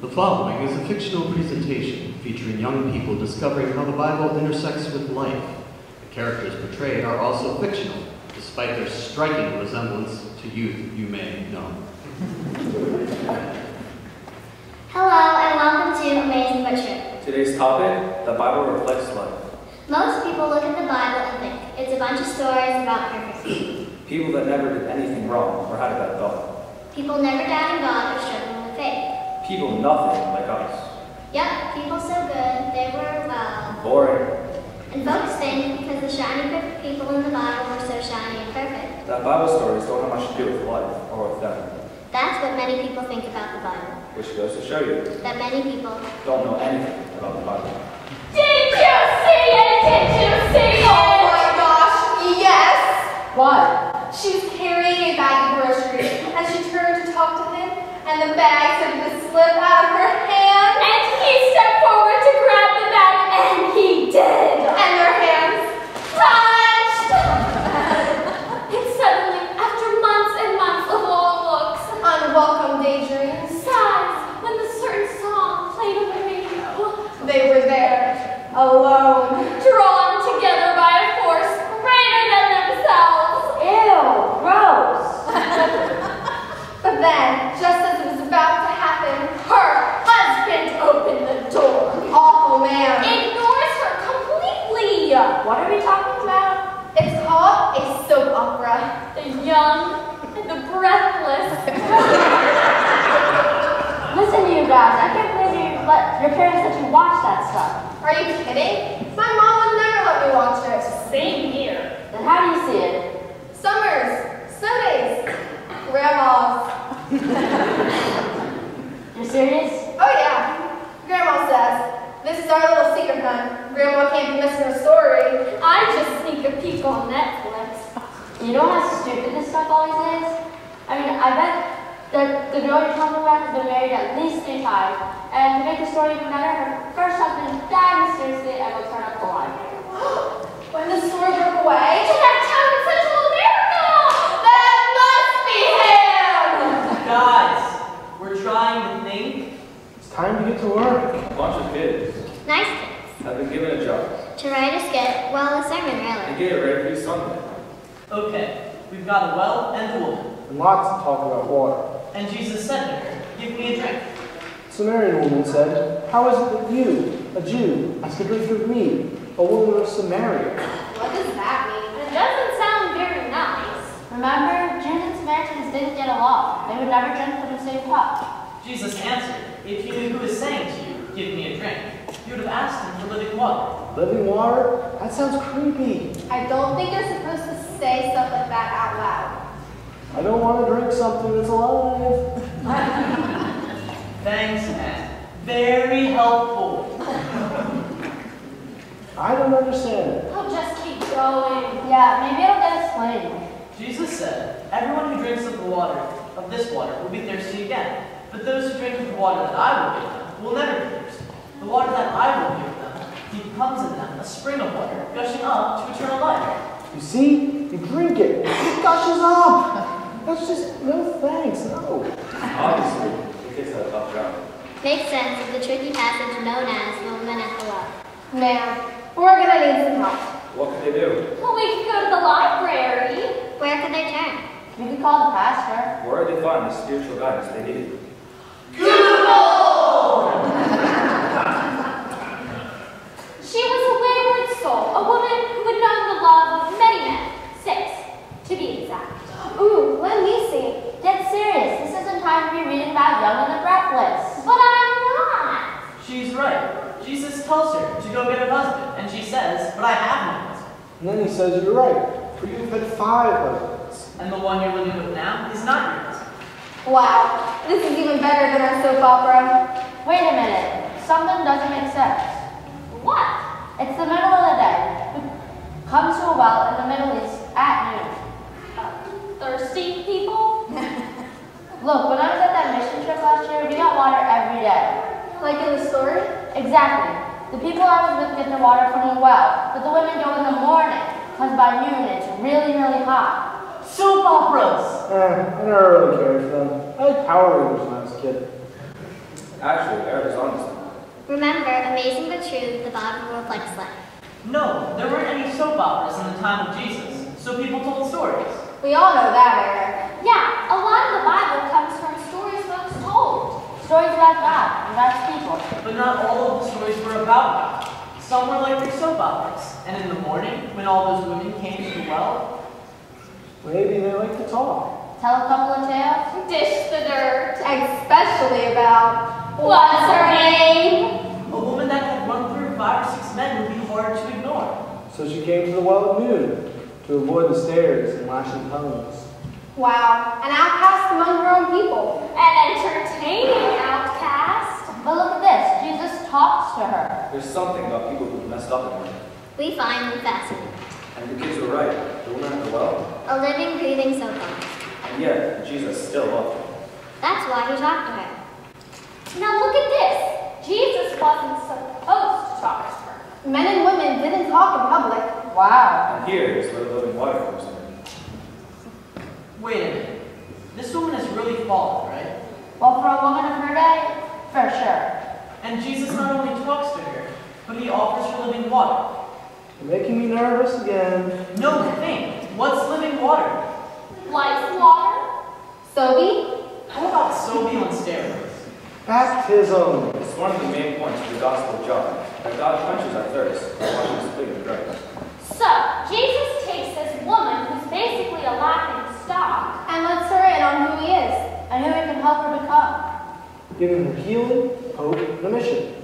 The following is a fictional presentation featuring young people discovering how the Bible intersects with life. The characters portrayed are also fictional, despite their striking resemblance to youth you may know. Hello and welcome to Amazing but True. Today's topic, the Bible reflects life. Most people look at the Bible and think it's a bunch of stories about perfect people. People that never did anything wrong or had a bad thought. People never doubting God or struggling with faith. People nothing like us. Yep, people so good, they were, well... boring. And folks think because the shiny perfect people in the Bible were so shiny and perfect. That Bible stories don't have much to do with life or with them. That's what many people think about the Bible. Which goes to show you that many people don't know anything about the Bible. Did you see it? Did you see it? Oh my gosh, yes! What? She was carrying a bag of groceries, and she turned to talk to him, and the bag started to slip out of her hand. And he stepped forward to grab the bag, and he did. And their hands touched! And suddenly, after months and months of long looks, Unwelcome daydreams. sighs, when the certain song played on the radio, They were there, alone. drawn together by a force greater than themselves. Ew, gross. But then, just as it was about to happen, Her husband opened the door. awful man. Ignores her completely. What are we talking about? It's called a soap opera. The young and the breathless. Listen, you guys, I can't believe your parents let you watch that stuff. Are you kidding? My mom would never let me watch it. Same here. Then how do you see it? Summers, snow days, grandmas. You're serious? Oh yeah. Grandma says, this is our little secret, hun. Grandma can't be missing a story. I just sneak a peek on Netflix. You know how stupid this stuff always is? I mean, I bet that the girl you're talking about has been married at least 3 times, and to make the story even better, her first husband died mysteriously and will turn up alive. When the story broke away, To that town in Central America! that must be him! Guys, we're trying to think. It's time to get to work. A bunch of kids nice kids have been given a job to write a skit, well, a sermon and really. get ready for Sunday. Okay, we've got a well and a woman. And lots of talk about water. And Jesus said to her, give me a drink. The Samaritan woman said, how is it that you, a Jew, ask a drink of me, a woman of Samaria? What does that mean? It doesn't sound very nice. Remember, Jews and Samaritans didn't get along. They would never drink from the same cup. Jesus answered, if you knew who is saying to you, give me a drink, you would have asked him for living water. Living water? That sounds creepy. I don't think you're supposed to say stuff like that out loud. I don't want to drink something that's alive. Thanks, Anne. Very helpful. I don't understand it. I'll just keep going. Yeah, maybe it'll get explained. Jesus said, everyone who drinks of the water, of this water, will be thirsty again. But those who drink of the water that I will give them will never be thirsty. The water that I will give them becomes in them a spring of water, gushing up to eternal life. You see? You drink it. It gushes up. That's just, no thanks, no. Obviously, the kids had a tough job. Makes sense of the tricky passage known as the woman at the well. Man, we're gonna need some help. What could they do? Well, we could go to the library. Where could they turn? You could call the pastor. Where did they find the spiritual guidance they needed? She was a wayward soul, a woman who had known the love of many men. 6, to be exact. Ooh, let me see. Get serious. This isn't time to be reading about Young and the Breathless. But I'm not. She's right. Jesus tells her to go get her husband, and she says, but I have no husband. And then he says, you're right, for you've had 5 husbands. And the one you're living with now is not your husband. Wow, this is even better than our soap opera. Wait a minute. Something doesn't make sense. What? It's the middle of the day. Come to a well in the Middle East at noon. Thirsty people? Look, when I was at that mission trip last year, we got water every day. Like in the story? Exactly. The people I was with get their water from the well, but the women go in the morning, because by noon it's really, really hot. Soap operas! I never really cared for them. I had Power Rangers when I was a kid. Actually, Eric is on this. Remember, amazing but true, the Bible reflects life. No, there weren't any soap operas in the time of Jesus, so people told stories. We all know that, Eric. Yeah, a lot of the Bible comes from stories folks told. Stories about God and God's people. But not all of the stories were about God. Some were like their soap operas. And in the morning, when all those women came to the well, Maybe they like to talk. Tell a couple of tales. Dish the dirt. Especially about What's her name? a woman that had run through 5 or 6 men would be hard to ignore. So she came to the well at noon to avoid the stares and lashing tongues. wow, an outcast among her own people. An entertaining outcast. But look at this. Jesus talks to her. There's something about people who messed up in life. We find them fascinating. And the kids were right. The woman at the well. A living, breathing soap opera. And yet, Jesus still loved her. That's why he talked to her. Now look at this. Jesus wasn't supposed to talk to her. Men and women didn't talk in public. Wow. And here is where the living water comes in. Wait a minute. This woman has really fallen, right? Well, for a woman of her day, for sure. And Jesus not only talks to her, but he offers her living water. You're making me nervous again. No, think. What's living water? Life water. Sobe? How about Sobe on steroids? Baptism. It's one of the main points of the Gospel of John, that God quenches our thirst by washing us clean with grace. So, Jesus takes this woman who's basically a laughing stock. And lets her in on who he is. And who he can help her become. Giving her healing, hope, and a mission.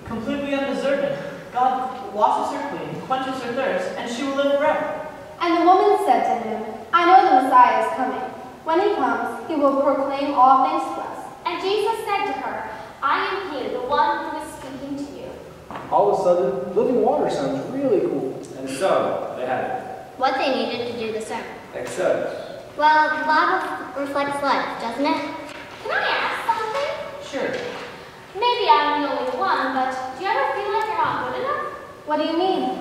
Completely undeserving. God washes her clean, quenches her thirst, and she will live forever. And the woman said to him, I know the Messiah is coming. When he comes, he will proclaim all things to us. And Jesus said to her, I am he, the one who is speaking to you. All of a sudden, living water sounds really cool. And so, they had it. What they needed to do the sermon. Except, Well, the Bible reflects life, doesn't it? Can I ask something? Sure. Maybe I'm the only one, but do you ever feel like you're not good enough? What do you mean?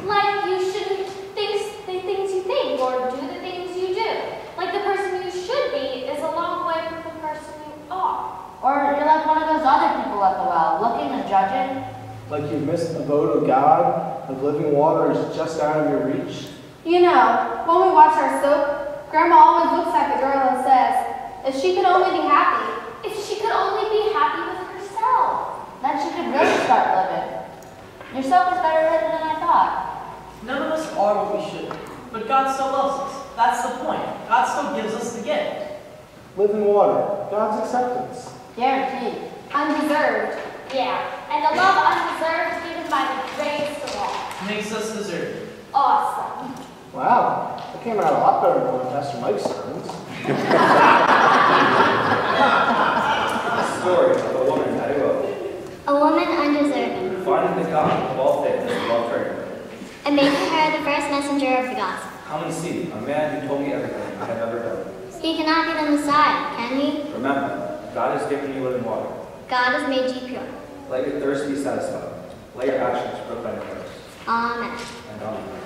Like you shouldn't think the things you think or do the things you do. Like the person you should be is a long way from the person you are. Or you're like one of those other people at the well, looking and judging. Like you've missed the boat of God, like living water is just out of your reach. You know, when we watch our soap, Grandma always looks at the girl and says, if she could only be happy. If she could only be happy with herself. Then she could really start living. Your soap is better written than I thought. None of us are what we should be, but God still loves us. That's the point. God still gives us the gift. Living water, God's acceptance. Guaranteed. Undeserved. Yeah, and the love undeserved given by the greatest of all. Makes us deserve. Awesome. Wow, that came out a lot better than one of Pastor Mike's sermons. the story of a woman at a well, A woman undeserving, finding the God of all things and loved her. and making her the first messenger of the gospel. Come and see a man who told me everything I have ever done. He cannot be the Messiah, can he? Remember, God has given you living water. God has made you pure. Let your thirst be satisfied. Let your actions proclaim Christ. Amen. And amen.